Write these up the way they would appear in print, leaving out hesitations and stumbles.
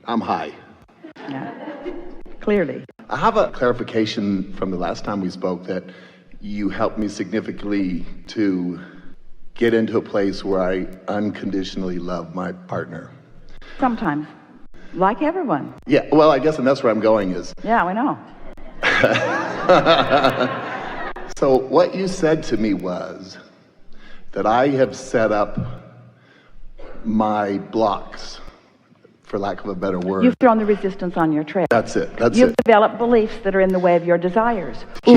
I'm high. Yeah, clearly. I have a clarification from the last time we spoke that you helped me significantly to get into a place where I unconditionally love my partner. Sometimes. Like everyone. Yeah, well, I guess, and that's where I'm going is. Yeah, we know. So what you said to me was that I have set up my blocks, for lack of a better word. You've thrown the resistance on your trail. That's it. You've developed beliefs that are in the way of your desires. Yeah.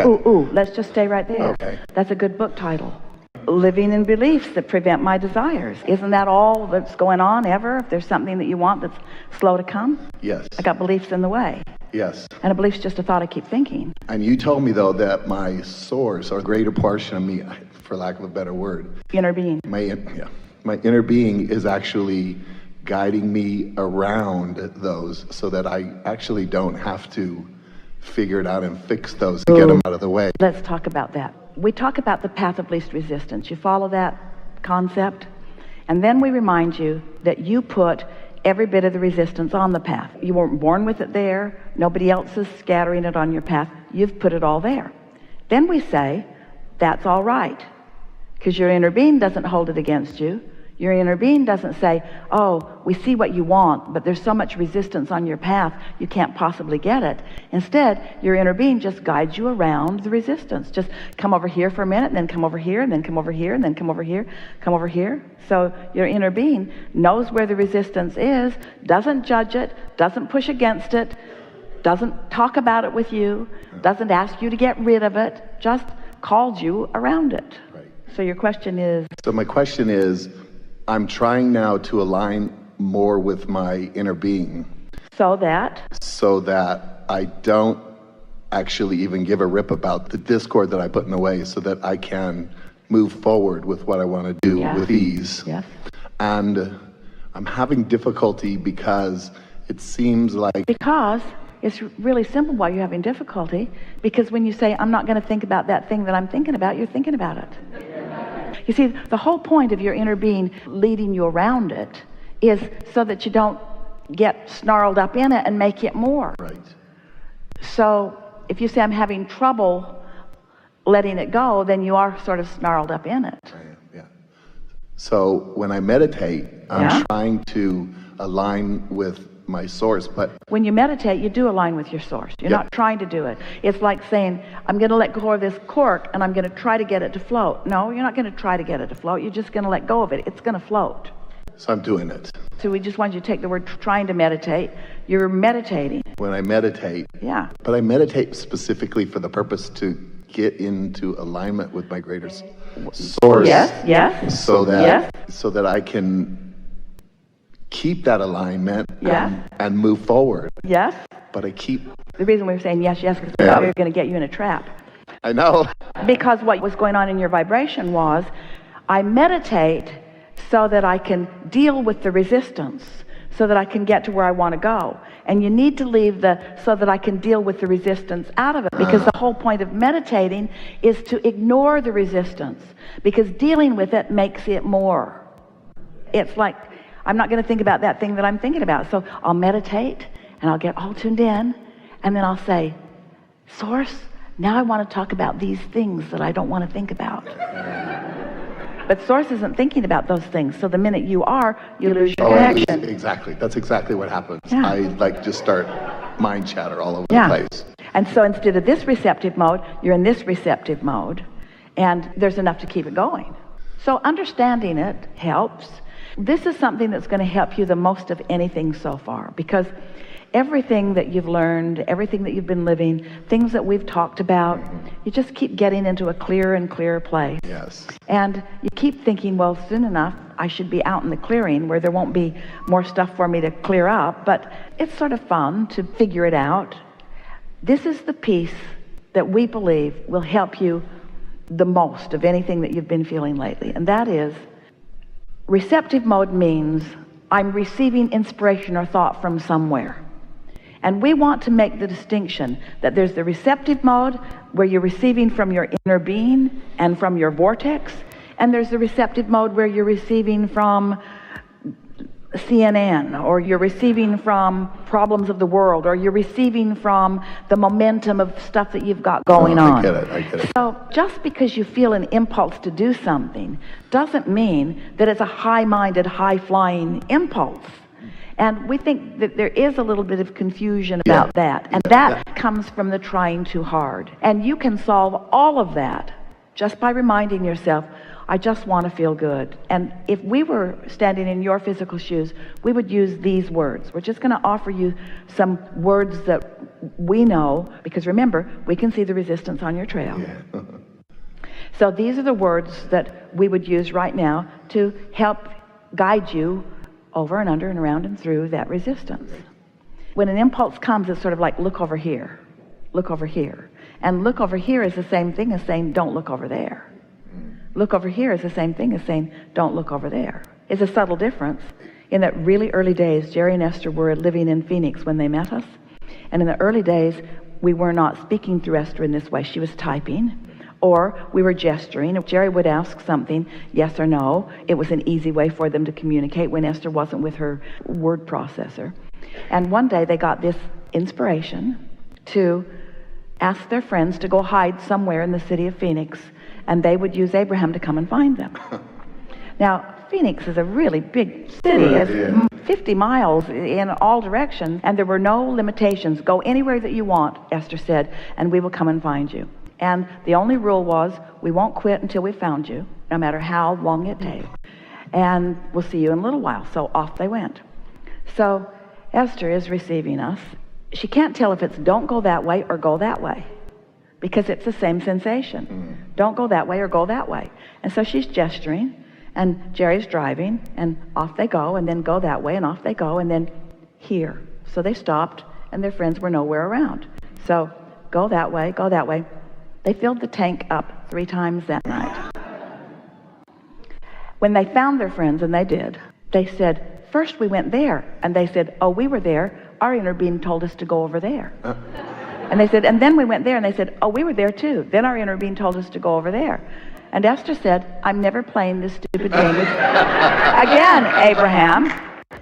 Ooh. Let's just stay right there. Okay. That's a good book title. Living in beliefs that prevent my desires. Isn't that all that's going on ever? If there's something that you want that's slow to come? Yes. I got beliefs in the way. Yes. And a belief's just a thought I keep thinking. And you told me, though, that my source, or greater portion of me, for lack of a better word. Inner being. My inner being is actually guiding me around those so that I actually don't have to figure it out and fix those to get them out of the way. Let's talk about that. We talk about the path of least resistance. You follow that concept? And then we remind you that you put every bit of the resistance on the path. You weren't born with it there. Nobody else is scattering it on your path. You've put it all there. Then we say, that's all right. Because your inner being doesn't hold it against you. Your inner being doesn't say, oh, we see what you want, but there's so much resistance on your path, you can't possibly get it. Instead, your inner being just guides you around the resistance. Just come over here for a minute, and then come over here, and then come over here, and then come over here, come over here. So your inner being knows where the resistance is, doesn't judge it, doesn't push against it, doesn't talk about it with you, doesn't ask you to get rid of it, just calls you around it. Right. So your question is? So my question is, I'm trying now to align more with my inner being. So that I don't actually even give a rip about the discord that I put in the way, so that I can move forward with what I want to do with ease. Yes. And I'm having difficulty because it seems like... Because it's really simple why you're having difficulty. Because when you say, I'm not going to think about that thing that I'm thinking about, you're thinking about it. You see, the whole point of your inner being leading you around it is so that you don't get snarled up in it and make it more. Right. So if you say, I'm having trouble letting it go, then you are sort of snarled up in it. Yeah. So when I meditate, I'm trying to align with my source, but when you meditate, you do align with your source. You're not trying to do it. It's like saying, I'm going to let go of this cork and I'm going to try to get it to float. No, you're not going to try to get it to float. You're just going to let go of it. It's going to float. So I'm doing it. So we just want you to take the word trying to meditate. You're meditating. When I meditate. Yeah. But I meditate specifically for the purpose to get into alignment with my greater source. Yes. So that I can keep that alignment and move forward. Yes. But I keep... The reason we were saying yes, because we thought we were going to get you in a trap. I know. Because what was going on in your vibration was, I meditate so that I can deal with the resistance, so that I can get to where I want to go. And you need to leave so that I can deal with the resistance out of it, because the whole point of meditating is to ignore the resistance, because dealing with it makes it more. It's like, I'm not going to think about that thing that I'm thinking about. So I'll meditate and I'll get all tuned in, and then I'll say, Source, now I want to talk about these things that I don't want to think about. But Source isn't thinking about those things. So the minute you are, you lose your connection. Exactly. That's exactly what happens. Yeah. I just start mind chatter all over the place. And so instead of this receptive mode, you're in this receptive mode, and there's enough to keep it going. So understanding it helps. This is something that's going to help you the most of anything so far, because everything that you've learned, everything that you've been living, things that we've talked about, you just keep getting into a clearer and clearer place. Yes. And you keep thinking, well, soon enough, I should be out in the clearing where there won't be more stuff for me to clear up. But it's sort of fun to figure it out. This is the piece that we believe will help you the most of anything that you've been feeling lately. And that is, receptive mode means I'm receiving inspiration or thought from somewhere. And we want to make the distinction that there's the receptive mode where you're receiving from your inner being and from your vortex, and there's the receptive mode where you're receiving from CNN, or you're receiving from problems of the world, or you're receiving from the momentum of stuff that you've got going on. I get it. So just because you feel an impulse to do something doesn't mean that it's a high-minded, high-flying impulse. And we think that there is a little bit of confusion about that. And that comes from the trying too hard. And you can solve all of that just by reminding yourself, I just want to feel good. And if we were standing in your physical shoes, we would use these words. We're just going to offer you some words that we know, because remember, we can see the resistance on your trail. Yeah. So these are the words that we would use right now to help guide you over and under and around and through that resistance. When an impulse comes, it's sort of like, look over here, look over here. And look over here is the same thing as saying, don't look over there. Look over here is the same thing as saying, don't look over there. It's a subtle difference. In that really early days, Jerry and Esther were living in Phoenix when they met us. And in the early days, we were not speaking through Esther in this way. She was typing, or we were gesturing. If Jerry would ask something, yes or no, it was an easy way for them to communicate when Esther wasn't with her word processor. And one day they got this inspiration to ask their friends to go hide somewhere in the city of Phoenix, and they would use Abraham to come and find them. Now, Phoenix is a really big city. It's 50 miles in all directions, and there were no limitations. Go anywhere that you want, Esther said, and we will come and find you. And the only rule was, we won't quit until we found you, no matter how long it takes. And we'll see you in a little while. So off they went. So Esther is receiving us. She can't tell if it's don't go that way or go that way, because it's the same sensation. Don't go that way or go that way. And so she's gesturing, and Jerry's driving, and off they go, and then go that way, and off they go, and then here. So they stopped, and their friends were nowhere around. So go that way, go that way. They filled the tank up 3 times that night. When they found their friends, and they did, they said, first we went there. And they said, oh, we were there. Our inner being told us to go over there. And they said, and then we went there. And they said, oh, we were there too. Then our inner being told us to go over there. And Esther said, I'm never playing this stupid game with again, Abraham.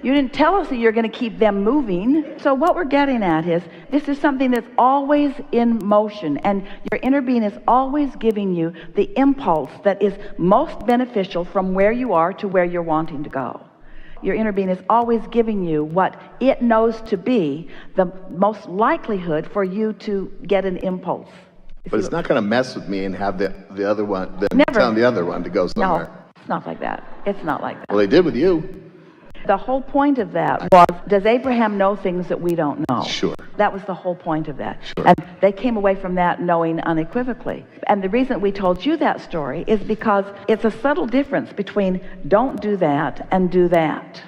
You didn't tell us that you're going to keep them moving. So what we're getting at is, this is something that's always in motion, and your inner being is always giving you the impulse that is most beneficial from where you are to where you're wanting to go. Your inner being is always giving you what it knows to be the most likelihood for you to get an impulse. But it's not going to mess with me and have the other one, tell the other one to go somewhere. No, it's not like that. It's not like that. Well, they did with you. The whole point of that was, does Abraham know things that we don't know? Sure. That was the whole point of that. Sure. And they came away from that knowing unequivocally. And the reason we told you that story is because it's a subtle difference between don't do that and do that.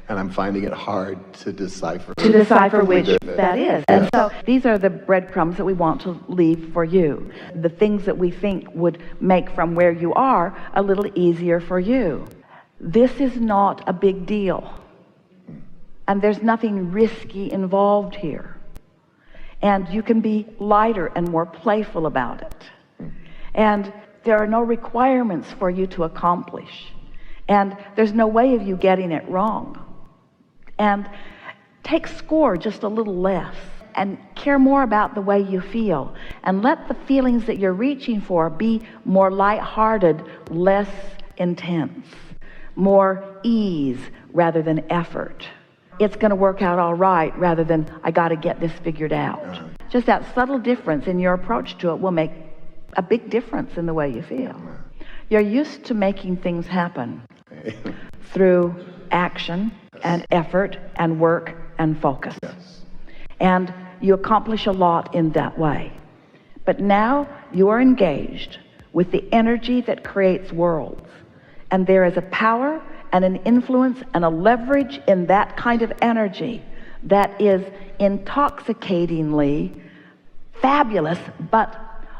And I'm finding it hard to decipher. To decipher which that is. And so these are the breadcrumbs that we want to leave for you. The things that we think would make from where you are a little easier for you. This is not a big deal. And there's nothing risky involved here. And you can be lighter and more playful about it. And there are no requirements for you to accomplish. And there's no way of you getting it wrong. And take score just a little less and care more about the way you feel. And let the feelings that you're reaching for be more lighthearted, less intense. More ease rather than effort. It's going to work out all right rather than I got to get this figured out. Just that subtle difference in your approach to it will make a big difference in the way you feel. You're used to making things happen through action and effort and work and focus. And you accomplish a lot in that way. But now you are engaged with the energy that creates worlds. And there is a power and an influence and a leverage in that kind of energy that is intoxicatingly fabulous, but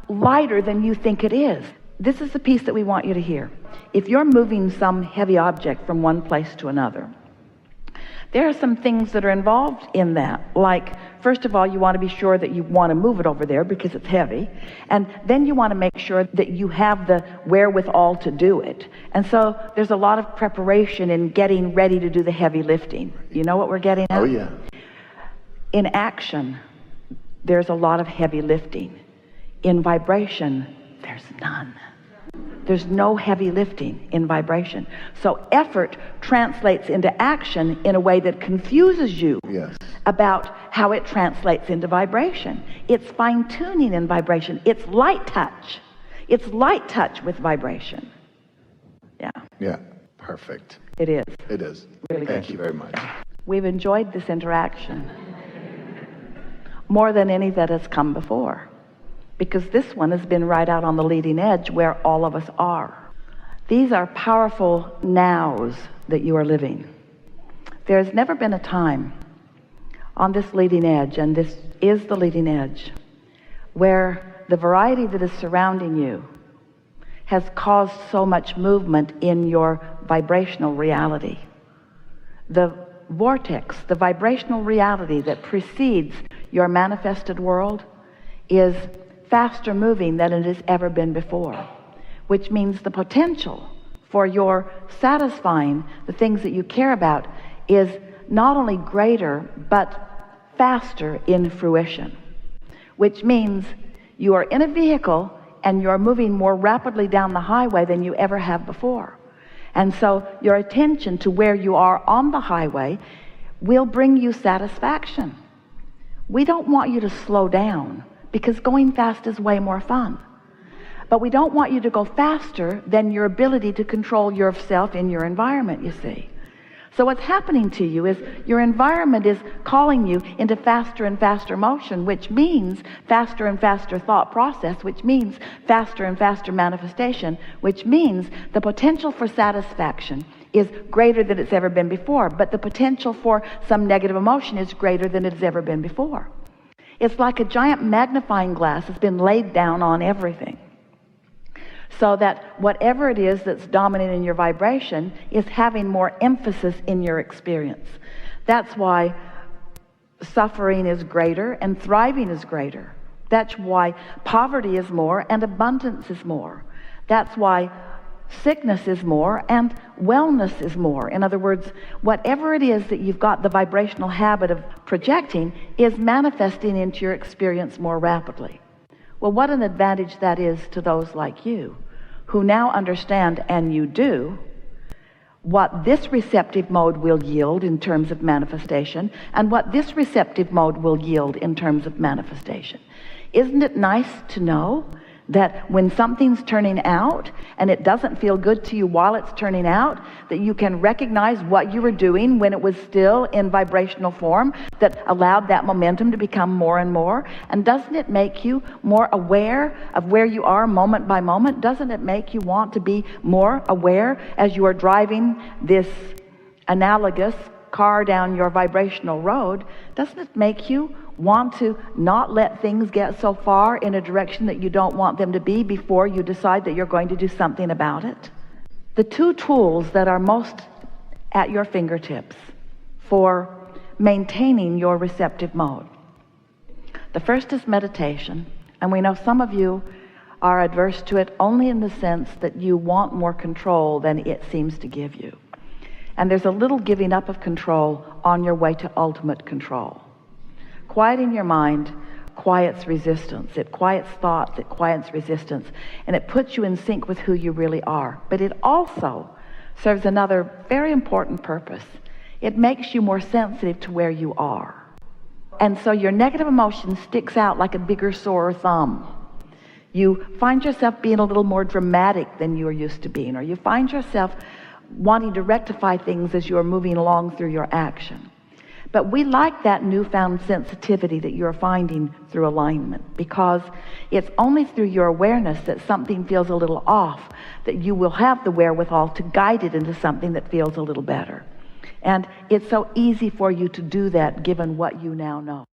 lighter than you think it is. This is the piece that we want you to hear. If you're moving some heavy object from one place to another, There are some things that are involved in that. Like, first of all, you want to be sure that you want to move it over there because it's heavy. And then you want to make sure that you have the wherewithal to do it. And so there's a lot of preparation in getting ready to do the heavy lifting. You know what we're getting at? Oh, yeah. In action, there's a lot of heavy lifting. In vibration, there's none. There's no heavy lifting in vibration. So effort translates into action in a way that confuses you about how it translates into vibration. It's fine-tuning in vibration. It's light touch. It's light touch with vibration. Yeah. Yeah, perfect. It is. It is. Really Thank good. you very much. We've enjoyed this interaction more than any that has come before, because this one has been right out on the leading edge where all of us are. These are powerful nows that you are living. There's never been a time on this leading edge, and this is the leading edge, where the variety that is surrounding you has caused so much movement in your vibrational reality. The vortex, the vibrational reality that precedes your manifested world is faster moving than it has ever been before, which means the potential for your satisfying the things that you care about is not only greater but faster in fruition, which means you are in a vehicle and you're moving more rapidly down the highway than you ever have before. And so your attention to where you are on the highway will bring you satisfaction. We don't want you to slow down, because going fast is way more fun. But we don't want you to go faster than your ability to control yourself in your environment, you see. So what's happening to you is your environment is calling you into faster and faster motion, which means faster and faster thought process, which means faster and faster manifestation, which means the potential for satisfaction is greater than it's ever been before, but the potential for some negative emotion is greater than it's ever been before. It's like a giant magnifying glass has been laid down on everything, so that whatever it is that's dominant in your vibration is having more emphasis in your experience. That's why suffering is greater and thriving is greater. That's why poverty is more and abundance is more. That's why sickness is more and wellness is more. In other words, whatever it is that you've got the vibrational habit of projecting is manifesting into your experience more rapidly. Well, what an advantage that is to those like you who now understand, and you do, what this receptive mode will yield in terms of manifestation and what this receptive mode will yield in terms of manifestation. Isn't it nice to know that when something's turning out and it doesn't feel good to you while it's turning out, that you can recognize what you were doing when it was still in vibrational form that allowed that momentum to become more and more? And doesn't it make you more aware of where you are moment by moment? Doesn't it make you want to be more aware as you are driving this analogous car down your vibrational road? Doesn't it make you want to not let things get so far in a direction that you don't want them to be before you decide that you're going to do something about it? The two tools that are most at your fingertips for maintaining your receptive mode. The first is meditation, and we know some of you are adverse to it only in the sense that you want more control than it seems to give you. And there's a little giving up of control on your way to ultimate control. Quieting your mind quiets resistance. It quiets thoughts, it quiets resistance, and it puts you in sync with who you really are. But it also serves another very important purpose. It makes you more sensitive to where you are. And so your negative emotion sticks out like a bigger, sore thumb. You find yourself being a little more dramatic than you are used to being, or you find yourself wanting to rectify things as you are moving along through your action. But we like that newfound sensitivity that you're finding through alignment, because it's only through your awareness that something feels a little off that you will have the wherewithal to guide it into something that feels a little better. And it's so easy for you to do that given what you now know.